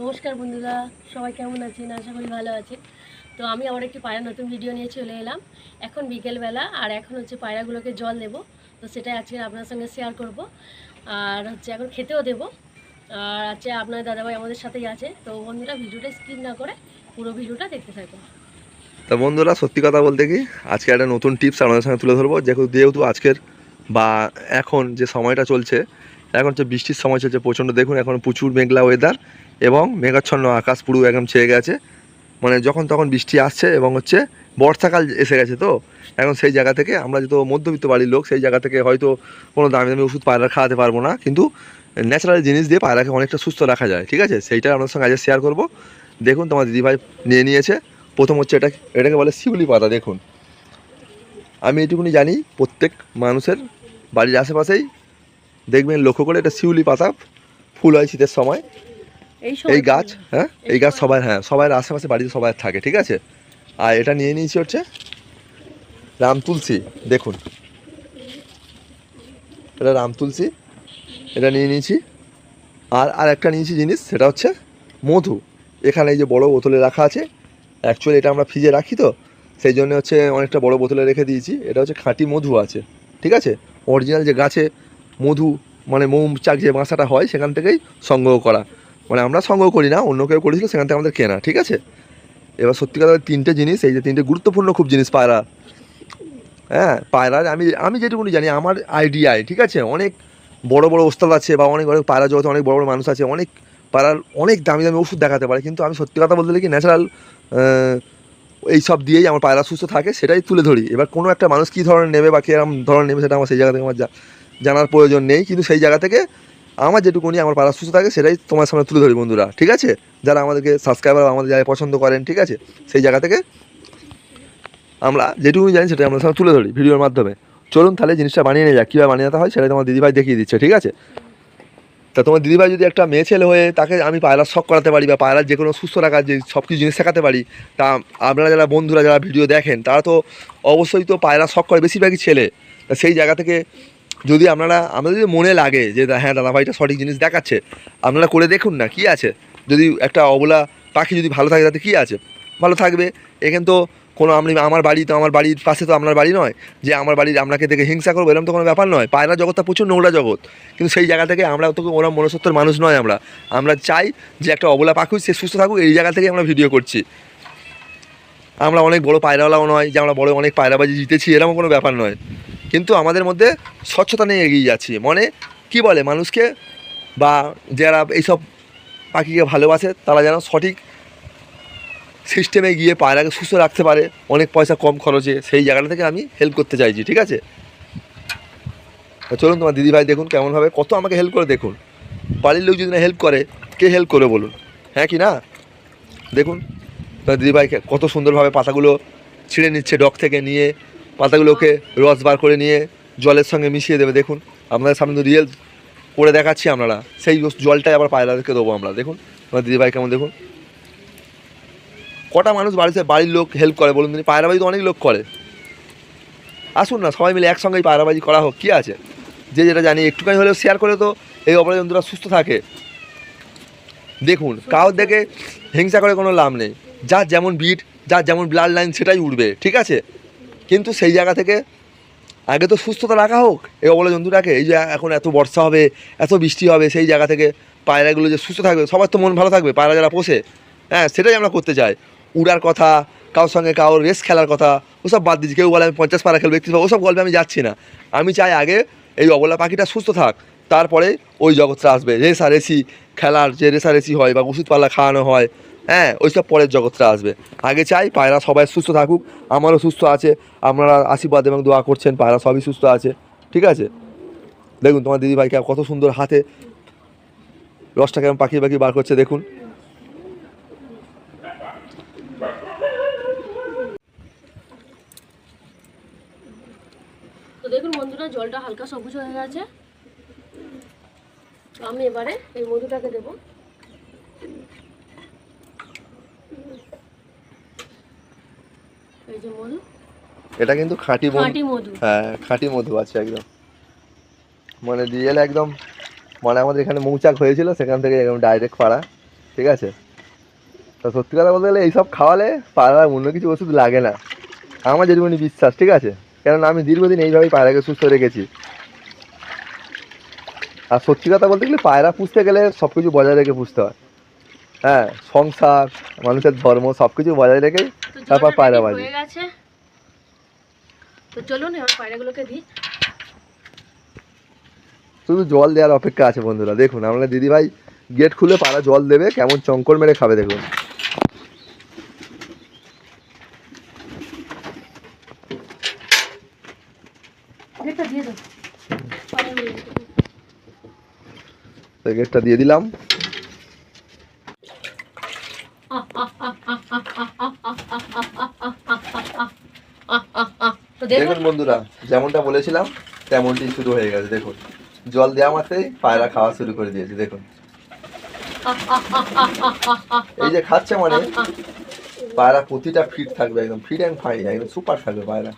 নমস্কার বন্ধুরা, সবাই কেমন আছেন? আশা করি ভালো আছেন। তো আমি আবার একটি পায়রা নতুন ভিডিও নিয়ে চলে এলাম। এখন বিকেলবেলা, আর এখন হচ্ছে পায়রাগুলোকে জল দেব। তো সেটাই আজকে আপনার সঙ্গে শেয়ার করব। আর হচ্ছে এখন খেতেও দেব। আর আজকে আপনার দাদাভাই আমাদের সাথেই আছে। তো বন্ধুরা, ভিডিওটা স্কিপ না করে পুরো ভিডিওটা দেখতে থাকুন। তা বন্ধুরা, সত্যি কথা বলতে কি, আজকে একটা নতুন টিপস আপনাদের সঙ্গে তুলে ধরবো। যেহেতু আজকের বা এখন যে সময়টা চলছে, এখন হচ্ছে বৃষ্টির সময় চলছে প্রচণ্ড। দেখুন এখন প্রচুর মেঘলা ওয়েদার এবং মেঘাচ্ছন্ন আকাশ পুরো একদম ছেয়ে গেছে। মানে যখন তখন বৃষ্টি আসছে এবং হচ্ছে বর্ষাকাল এসে গেছে। তো এখন সেই জায়গা থেকে আমরা যেহেতু মধ্যবিত্ত বাড়ির লোক, সেই জায়গা থেকে হয়তো কোনো দামি দামি ওষুধ পায়রা খাওয়াতে পারবো না, কিন্তু ন্যাচারাল জিনিস দিয়ে পায়রাকে অনেকটা সুস্থ রাখা যায়। ঠিক আছে, সেইটা আপনার সঙ্গে আজকে শেয়ার করবো। দেখুন তোমার দিদিভাই নিয়ে নিয়েছে। প্রথম হচ্ছে এটাকে বলে শিউলি পাতা। দেখুন, আমি এটুকুনি জানি প্রত্যেক মানুষের বাড়ির আশেপাশেই দেখবেন লক্ষ্য করে এটা শিউলি পাতা ফুল হয় শীতের সময়। এই গাছ, হ্যাঁ, এই গাছ সবার আশেপাশে বাড়িতে সবাই থাকে। ঠিক আছে, আর এটা নিয়ে নিয়েছি হচ্ছে রাম তুলসী। দেখুন, এটা রাম তুলসী, এটা নিয়ে নিয়েছি। আর একটা নিয়েছি জিনিস, সেটা হচ্ছে মধু। এখানে এই যে বড় বোতলে রাখা আছে। অ্যাকচুয়ালি এটা আমরা ফ্রিজে রাখি, তো সেই জন্য হচ্ছে অনেকটা বড় বোতলে রেখে দিয়েছি। এটা হচ্ছে খাঁটি মধু আছে। ঠিক আছে, অরিজিনাল যে গাছে মধু, মানে মৌচাক যে বাসাটা হয় সেখান থেকেই সংগ্রহ করা। মানে আমরা সংগ্রহ করি না, অন্য কেউ করেছিল, সেখান থেকে আমাদের কেনা। ঠিক আছে, এবার সত্যি কথা তিনটে জিনিস, এই যে তিনটে গুরুত্বপূর্ণ খুব জিনিস পায়রা। হ্যাঁ, পায়রার আমি যেটুকুনি জানি আমার আইডিয়ায়। ঠিক আছে, অনেক বড় বড় ওস্তাদ আছে বা অনেক অনেক পায়রা জগতে অনেক বড় বড় মানুষ আছে, অনেক পায়রার অনেক দামি দামি ওষুধ দেখাতে পারে, কিন্তু আমি সত্যি কথা বলতে কি ন্যাচারাল এই সব দিয়েই আমার পায়রা সুস্থ থাকে, সেটাই তুলে ধরি। এবার কোনো একটা মানুষ কী ধরনের নেবে বা কীরকম ধরনের নেবে সেটা আমার সেই জায়গা থেকে আমার জানার প্রয়োজন নেই, কিন্তু সেই জায়গা থেকে আমার যেটুকুনি আমার পায়রা সুস্থ থাকে সেটাই তোমার সামনে তুলে ধরি বন্ধুরা। ঠিক আছে, যারা আমাদেরকে সাবস্ক্রাইবার আমাদের যারা পছন্দ করেন, ঠিক আছে, সেই জায়গা থেকে আমরা যেটুকুনি জানি সেটাই আমরা সামনে তুলে ধরি ভিডিওর মাধ্যমে। চলুন তাহলে জিনিসটা বানিয়ে নিয়ে যাক। কীভাবে বানিয়ে নিতে হয় সেটাই তোমার দিদিভাই দেখিয়ে দিচ্ছে। ঠিক আছে, তা তোমার দিদিভাই যদি একটা মেয়ে ছেলে হয়ে তাকে আমি পায়রার শখ করাতে পারি বা পায়রার যে কোনো সুস্থ রাখার যে সব কিছু জিনিস শেখাতে পারি, তা আপনারা যারা বন্ধুরা যারা ভিডিও দেখেন তারা তো অবশ্যই তো পায়রা শখ করে বেশিরভাগই ছেলে। তা সেই জায়গা থেকে যদি আমাদের যদি মনে লাগে যে হ্যাঁ দাদাভাইটা সঠিক জিনিস দেখাচ্ছে, আপনারা করে দেখুন না, কি আছে। যদি একটা অবলা পাখি যদি ভালো থাকে তাতে কী আছে, ভালো থাকবে। এখানে তো কোনো আমার বাড়ি তো আমার বাড়ির পাশে তো আপনার বাড়ি নয় যে আমার বাড়ির আপনাকে দেখে হিংসা করবো, এরকম তো কোনো ব্যাপার নয়। পায়রা জগৎটা প্রচুর নোংরা জগৎ, কিন্তু সেই জায়গা থেকে আমরা তো ওরম মনসত্বর মানুষ নয়। আমরা চাই যে একটা অবলা পাখি সে সুস্থ থাকুক, এই জায়গা থেকে আমরা ভিডিও করছি। আমরা অনেক বড় পায়রাওয়ালাও নয় যে আমরা বড় অনেক পায়রাবাজি জিতেছি, এরকম কোনো ব্যাপার নয়। কিন্তু আমাদের মধ্যে স্বচ্ছতা নিয়ে এগিয়ে যাচ্ছি। মানে কি বলে মানুষকে বা যারা এইসব পাখিকে ভালোবাসে তারা যেন সঠিক সিস্টেমে গিয়ে পায়রাকে সুস্থ রাখতে পারে অনেক পয়সা কম খরচে, সেই জায়গাটা থেকে আমি হেল্প করতে চাইছি। ঠিক আছে, চলুন তোমার দিদিভাই দেখুন কেমনভাবে কত আমাকে হেল্প করে। দেখুন, বাড়ির লোক যদি না হেল্প করে, কে হেল্প করে বলুন? হ্যাঁ কি না? দেখুন তোমার দিদিভাই কত সুন্দরভাবে পাতাগুলো ছিঁড়ে নিচ্ছে, ডগ থেকে নিয়ে পাতাগুলোকে রস বার করে নিয়ে জলের সঙ্গে মিশিয়ে দেবে। দেখুন, আপনাদের সামনে তো রিয়েল করে দেখাচ্ছি, আপনারা সেই জলটাই আবার পায়রাদেরকে দেবো আমরা। দেখুন তোমার দিদিভাই কেমন, দেখুন কটা মানুষ বাড়ির লোক হেল্প করে বলুন? তিনি পায়রাবাজি তো অনেক লোক করে। আসুন না সবাই মিলে একসঙ্গেই পায়রাবাজি করা হোক, কী আছে। যে যেটা জানি একটুখানি হলেও শেয়ার করে তো এই অপরাধ জন্তুরা সুস্থ থাকে। দেখুন, কারোর দেখে হিংসা করে কোনো লাভ নেই। যার যেমন বিট, যার যেমন ব্লাড লাইন সেটাই উঠবে। ঠিক আছে, কিন্তু সেই জায়গা থেকে আগে তো সুস্থতা রাখা হোক এই অবলা জন্তুটাকে। এই যে এখন এত বর্ষা হবে, এত বৃষ্টি হবে, সেই জায়গা থেকে পায়রাগুলো যে সুস্থ থাকবে, সবার তো মন ভালো থাকবে। পায়রা যারা পোষে, হ্যাঁ, সেটাই আমরা করতে চাই। উড়ার কথা, কারোর সঙ্গে কারোর রেস খেলার কথা, ওসব বাদ দিচ্ছি। কেউ বলে আমি 50 পায়রা খেলবো, 31 ওসব গল্পে আমি যাচ্ছি না। আমি চাই আগে এই অবলা পাখিটা সুস্থ থাক, তারপরে ওই জগৎটা আসবে। রেসারেসি খেলার যে রেসারেসি হয় বা ওষুধপালা খাওয়ানো হয়, হ্যাঁ, ওইসব পরের জগৎটা আসবে। আগে চাই পায়রা সবাই সুস্থ থাকুক। আমারও সুস্থ আছে, আপনারা আশীর্বাদ এবং দোয়া করছেন, পায়রা সবই সুস্থ আছে। ঠিক আছে, দেখুন তোমার দিদিভাইকে কত সুন্দর হাতে রসটা কেমন পাখি পাখি বার করছে। দেখুন, তো দেখুন বন্ধুরা, জলটা হালকা সবুজ হয়ে গেছে। তো আমি এবারে এই মধুটাকে দেবো। এই যে মধু, এটা কিন্তু খাঁটি খাঁটি মধু। হ্যাঁ, খাঁটি মধু আছে একদম, মানে রিয়েল একদম। মানে আমাদের এখানে মৌচাক হয়েছিল, সেখান থেকে একদম ডাইরেক্ট পাড়া। ঠিক আছে। তা সত্যি কথা বলতে গেলে এইসব খাওয়ালে পায়রার অন্য কিছু ওষুধ লাগে না, আমার যেটুকুনি বিশ্বাস, ঠিক আছে। কেননা আমি দীর্ঘদিন এইভাবেই পায়রাকে সুস্থ রেখেছি। আর সত্যি কথা বলতে গেলে পায়রা পুষতে গেলে সব কিছু বজায় রেখে পুষতে হয়। হ্যাঁ, সংসার, মানুষের ধর্ম সব কিছু বজায় রেখেই তো তারপর জলটা পায়রা ready বাজি। হয়ে গেছে, তো চলুন এবার পায়রাগুলোকে দিই। শুধু জল দেওয়ার অপেক্ষা আছে বন্ধুরা। দেখুন আমরা দিদিভাই গেট খুলে পায়রা জল দেবে, কেমন চঙ্কর মেরে খাবে দেখুন। গেটটা দিয়ে দাও। তো গেটটা দিয়ে দিলাম। তো দেখুন দেখুন বন্ধুরা, যেমনটা বলেছিলাম তেমনটি শুরু হয়ে গেছে। দেখুন জল দেওয়া মাত্রই পায়রা খাওয়া শুরু করে দিয়েছে। দেখুন এই যে খাচ্ছে মানে পায়রা প্রতিটা ফিট থাকবে, একদম ফিট অ্যান্ড ফাইন, একদম সুপার থাকবে পায়রা।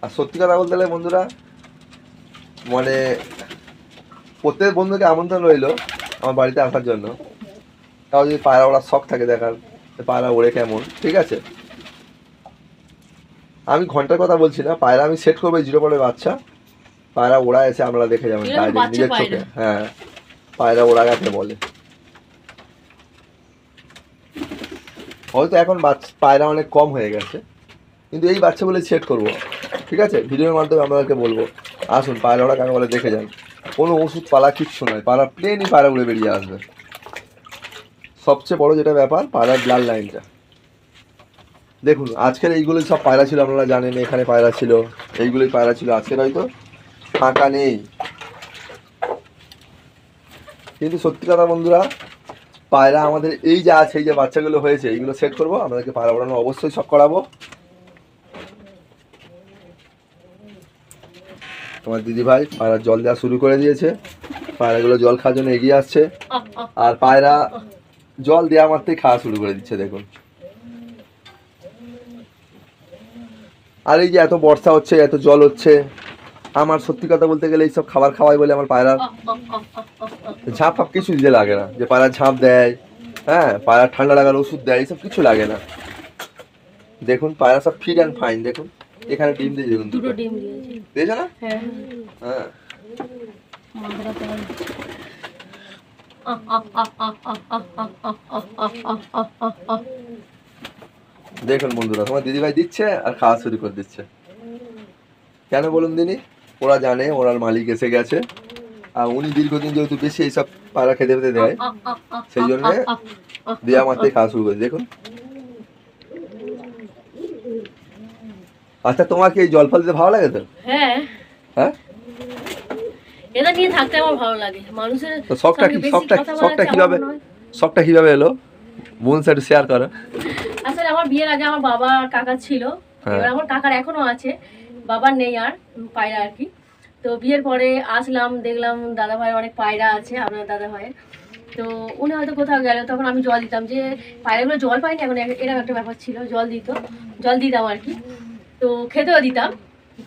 আর সত্যি কথা বলতে গেলে বন্ধুরা, মানে প্রত্যেক বন্ধুকে আমন্ত্রণ রইলো আমার বাড়িতে আসার জন্য। তাও যদি পায়রা ওরা শখ থাকে দেখার পায়রা ওড়ে কেমন, ঠিক আছে। আমি ঘন্টার কথা বলছি না, পায়রা আমি সেট করবো 0 পরের বাচ্চা, পায়রা ওড়া এসে আমরা দেখে যাবেন এরকম ডাইরেক্ট বাচ্চা নিজের পায়রা। চোখে। হ্যাঁ, পায়রা ওড়া গাছে বলে। হয়তো এখন পায়রা অনেক কম হয়ে গেছে, কিন্তু এই বাচ্চাগুলো সেট করবো, ঠিক আছে। ভিডিওর মাধ্যমে আপনাদেরকে বলবো, আসুন পায়রা ওড়া কাকে বলে দেখে যান। কোনো ওষুধ পালা কিচ্ছু নয়, পায়রা প্লেনই পায়রা উড়ে বেরিয়ে আসবে। সবচেয়ে বড় যেটা ব্যাপার পায়রার ব্লাড লাইনটা দেখুন। আজকের এইগুলোই সব পায়রা ছিল, আপনারা জানেন এখানে পায়রা ছিল, এইগুলোই পায়রা ছিল। আজকের হয়তো ফাঁকা নেই। কিন্তু সত্যি কথা বন্ধুরা, পায়রা আমাদের এই যে আছে, এই যে বাচ্চাগুলো হয়েছে, এইগুলো সেট করবো, আমাদেরকে পায়রা ওড়ানো অবশ্যই সব করাবো। তোমার দিদিভাই পায়রা জল দেওয়া শুরু করে দিয়েছে, পায়রাগুলো জল খাওয়ার জন্য এগিয়ে আসছে। আর পায়রা জল দেওয়া মাত্রই খাওয়া শুরু করে দিচ্ছে দেখুন। আর এই যে এত বর্ষা হচ্ছে, এত জল হচ্ছে, আমার সত্যি কথা বলতে গেলে এইসব খাবার খাওয়াই বলে আমার পায়রা ঝাঁপ ফাপ কিছু দিতে লাগে না। যে পায়রা ঝাঁপ দেয়, হ্যাঁ, পায়রা ঠান্ডা লাগার ওষুধ দেয়, এইসব কিছু লাগে না। দেখুন পায়রা সব ফিট অ্যান্ড ফাইন। দেখুন এখানে ডিম দিয়ে দেখুন, দুটো ডিম দিয়েছে। দিয়েছে না? হ্যাঁ হ্যাঁ, দেখুন বন্ধুরা, তোমার দিদিভাই দিচ্ছে আর খাওয়া শুরু করে দিচ্ছে। কেন বলুন দিনি? ওরা জানে ওনার মালিক এসে গেছে, আর উনি দীর্ঘদিন যেহেতু বেশি এইসব পায়রা খেতে পেতে দেয়, সেই জন্য দেওয়া মাত্রই খাওয়া শুরু করে। দেখুন আচ্ছা, তোমার কি এই জল ফল দিতে ভালো লাগে তো? হ্যাঁ হ্যাঁ, এটা নিয়ে থাকতে আমার ভালো লাগে। মানুষের তো শখটা কি, সঙ্গে বেশি শখটা কথা বলা শখটা হচ্ছে কিভাবে, আমার মনে হয়। শখটা কিভাবে এলো বোন একটু শেয়ার করো। আসলে আমার বিয়ের আগে আমার বাবা আর কাকা ছিল, হ্যাঁ। এবার আমার কাকার এখনো আছে, বাবার নেই আর পায়রা আর কি। তো বিয়ের পরে আসলাম, দেখলাম দাদা ভাইয়ের অনেক পায়রা আছে, আপনার দাদা ভাইয়ের। তো উনি হয়তো কোথাও গেল, তখন আমি জল দিতাম, যে পায়রাগুলো জল পাইনি এখন, এরকম একটা ব্যাপার ছিল। জল দিতাম আর কি, তো খেতেও দিতাম।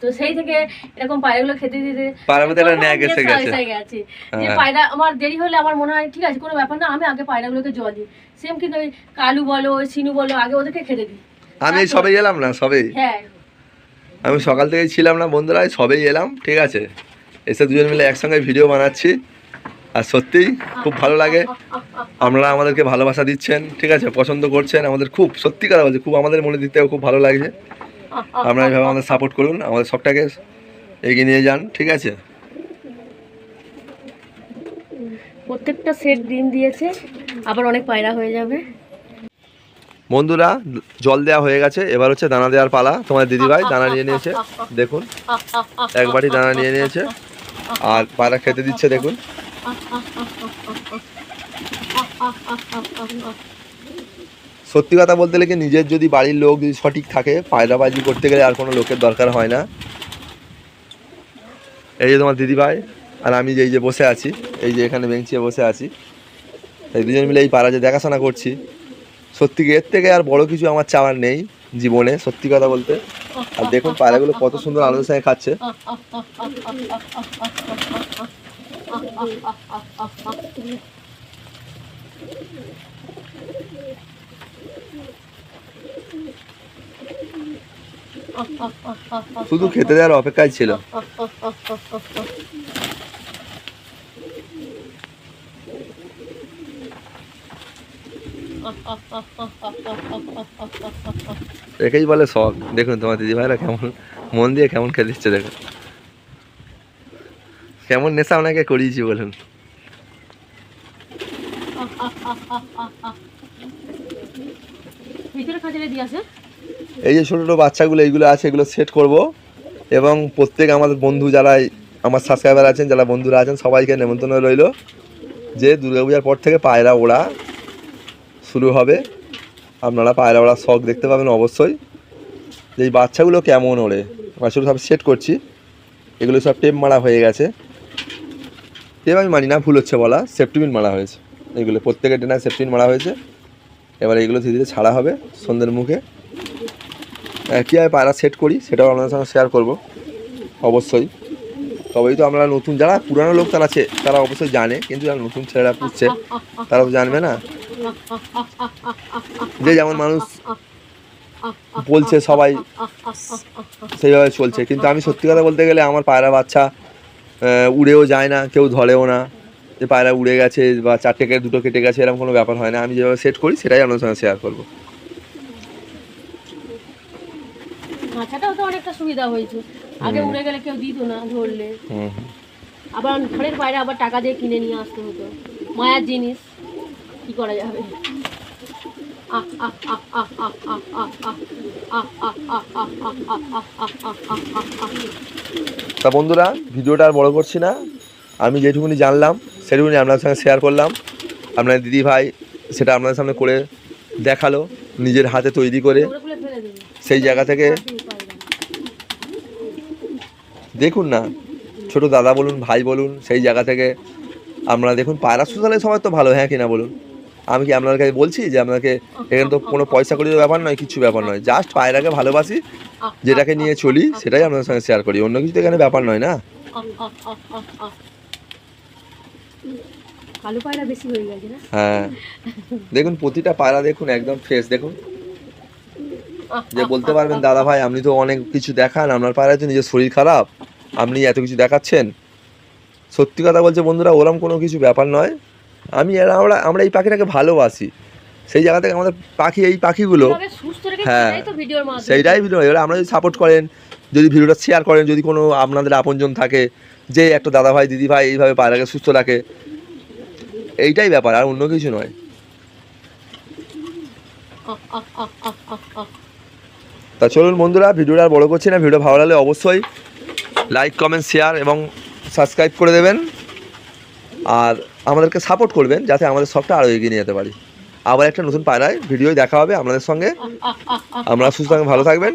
তো সেই থেকে এরকম পায়রাগুলো খেতে দিতে পায়রার মধ্যে একটা তখন ন্যাক এসে যে গেছে। এসে গেছে যে হ্যাঁ। পায়রা আমার দেরি হলে আমার মনে হয় ঠিক আছে কোনো ব্যাপার না, আমি আগে পায়রাগুলোকে জল দিই। সেম কিন্তু ওই কালু বলো, ওই সিনু বলো, আগে ওদেরকে খেতে দিই। আমি এই সবেই এলাম না, সবেই হ্যাঁ আমি সকাল থেকেই ছিলাম না বন্ধুরা, এই সবেই এলাম, ঠিক আছে। এসে দুজন মিলে একসঙ্গে ভিডিও বানাচ্ছি, আর সত্যিই খুব ভালো লাগে। আপনারা আমাদেরকে ভালোবাসা দিচ্ছেন, ঠিক আছে, পছন্দ করছেন আমাদের, খুব সত্যি কথা বলছি, খুব আমাদের মনে দিতেও খুব ভালো লাগছে। আপনারা এইভাবে আমাদের সাপোর্ট করুন, আমাদের সবটাকে এগিয়ে নিয়ে যান, ঠিক আছে। প্রত্যেকটা সেট ডিম দিয়েছে, আবার অনেক পায়রা হয়ে যাবে। বন্ধুরা জল দেওয়া হয়ে গেছে, এবার হচ্ছে দানা দেওয়ার পালা। তোমার দিদিভাই দানা নিয়ে নিয়েছে, দেখুন এক বাটি দানা নিয়ে নিয়েছে, আর পায়রা খেতে দিচ্ছে দেখুন। সত্যি কথা বলতে গেলে কি, নিজের যদি বাড়ির লোক যদি সঠিক থাকে, পায়রাবাজি করতে গেলে আর কোনো লোকের দরকার হয় না। এই যে তোমার দিদিভাই আর আমি যে এই যে বসে আছি, এই যে এখানে বেঞ্চিয়ে বসে আছি, এই দুজন মিলে এই পায়রা যে দেখাশোনা করছি, সত্যি এর থেকে আর বড় কিছু আমার চাওয়ার নেই জীবনে, সত্যি কথা বলতে। আর দেখুন পায়রাগুলো কত সুন্দর আনন্দের সঙ্গে খাচ্ছে। শুধু খেতে দেওয়ার অপেক্ষায় ছিল। একেই বলে শখ। দেখুন তোমার দিদি ভাইরা কেমন মন দিয়ে কেমন খেতে দিচ্ছে, দেখুন কেমন নেশা ওনাকে করিয়েছি বলুন। এই যে ছোটো ছোটো বাচ্চাগুলো এইগুলো আছে, এগুলো সেট করব এবং প্রত্যেক আমাদের বন্ধু যারা আমার সাবস্ক্রাইবার আছেন, যারা বন্ধুরা আছেন, সবাইকে নেমন্তন্ন রইল যে দুর্গাপূজার পর থেকে পায়রা ওড়া শুরু হবে। আপনারা পায়রা ওড়ার শখ দেখতে পাবেন অবশ্যই। যে এই বাচ্চাগুলো কেমন ওড়ে, বাচ্চাগুলো সব সেট করছি। এগুলো সব টেপ মারা হয়ে গেছে। টেপ আমি মানি না, ভুল হচ্ছে বলা, সেফটিপিন মারা হয়েছে। এগুলো প্রত্যেকের ডেনার সেফটিপিন মারা হয়েছে। এবার এগুলো ধীরে ধীরে ছাড়া হবে সন্ধ্যের মুখে। কীভাবে পায়রা সেট করি সেটাও আপনাদের সঙ্গে শেয়ার করব অবশ্যই। তবেই তো আমরা নতুন, যারা পুরানো লোক তারা আছে তারা অবশ্যই জানে, কিন্তু যারা নতুন ছেলেরা পুষছে তারা তো জানবে না। যে যেমন মানুষ বলছে সবাই সেইভাবে চলছে, কিন্তু আমি সত্যি কথা বলতে গেলে আমার পায়রা বাচ্চা উড়েও যায় না, কেউ ধরেও না যে পায়রা উড়ে গেছে বা 4টে কেটে 2টো কেটে গেছে, এরকম কোনো ব্যাপার হয় না। আমি যেভাবে সেট করি সেটাই আপনাদের সঙ্গে শেয়ার করবো। মাছাটাও তো অনেকটা সুবিধা হয়েছে, আগে উড়ে গেলে কেউ দিত না ধরলে, আবার ঘরের বাইরে আবার টাকা দিয়ে কিনে নিয়ে আসতে হতো। মায়ার জিনিস, কি করা যাবে। তা বন্ধুরা, ভিডিওটা আর বড় করছি না, আমি যেটুকুনি জানলাম সেটুকুনি আপনাদের সঙ্গে শেয়ার করলাম। আপনার দিদি ভাই সেটা আপনাদের সামনে করে দেখালো, নিজের হাতে তৈরি করে। সেই জায়গা থেকে দেখুন না, ছোট দাদা বলুন, ভাই বলুন, সেই জায়গা থেকে আপনারা দেখুন পায়রা সুসালে সবাই তো ভালো, হ্যাঁ কিনা বলুন। আমি কি আপনার কাছে বলছি যে আপনাকে এখানে তো কোনো পয়সা করির ব্যাপার নয়, কিছু ব্যাপার নয়, জাস্ট পায়রাকে ভালোবাসি, যেটাকে নিয়ে চলি সেটাই আপনাদের সঙ্গে শেয়ার করি, অন্য কিছু তো এখানে ব্যাপার নয় না। কালো পায়রা বেশি হয়ে গেছে না? হ্যাঁ দেখুন প্রতিটা পায়রা দেখুন একদম ফ্রেশ। দেখুন যে বলতে পারবেন দাদা ভাই আপনি তো অনেক কিছু দেখান, আপনার পায়রায় তো নিজের শরীর খারাপ, আপনি এত কিছু দেখাচ্ছেন। সত্যি কথা বলছে বন্ধুরা, ওরম কোনো কিছু ব্যাপার নয়। আমরা এই পাখিটাকে ভালোবাসি, সেই জায়গা থেকে আমাদের পাখি, এই পাখিগুলো, হ্যাঁ সেইটাই ভিডিও। এবার আমরা যদি সাপোর্ট করেন, যদি ভিডিওটা শেয়ার করেন, যদি কোনো আপনাদের আপনজন থাকে যে একটা দাদা ভাই দিদি ভাই এইভাবে পায়রাকে সুস্থ রাখে, এইটাই ব্যাপার, আর অন্য কিছু নয়। তা চলুন বন্ধুরা, ভিডিওটা আর বড় করছি না। ভিডিও ভালো লাগলে অবশ্যই লাইক কমেন্ট শেয়ার এবং সাবস্ক্রাইব করে দেবেন, আর আমাদেরকে সাপোর্ট করবেন যাতে আমাদের শখটা আরও এগিয়ে নিয়ে যেতে পারি। আবার একটা নতুন পায়রায় ভিডিও দেখা হবে আপনাদের সঙ্গে। আপনারা সুস্থ থাকবেন, ভালো থাকবেন।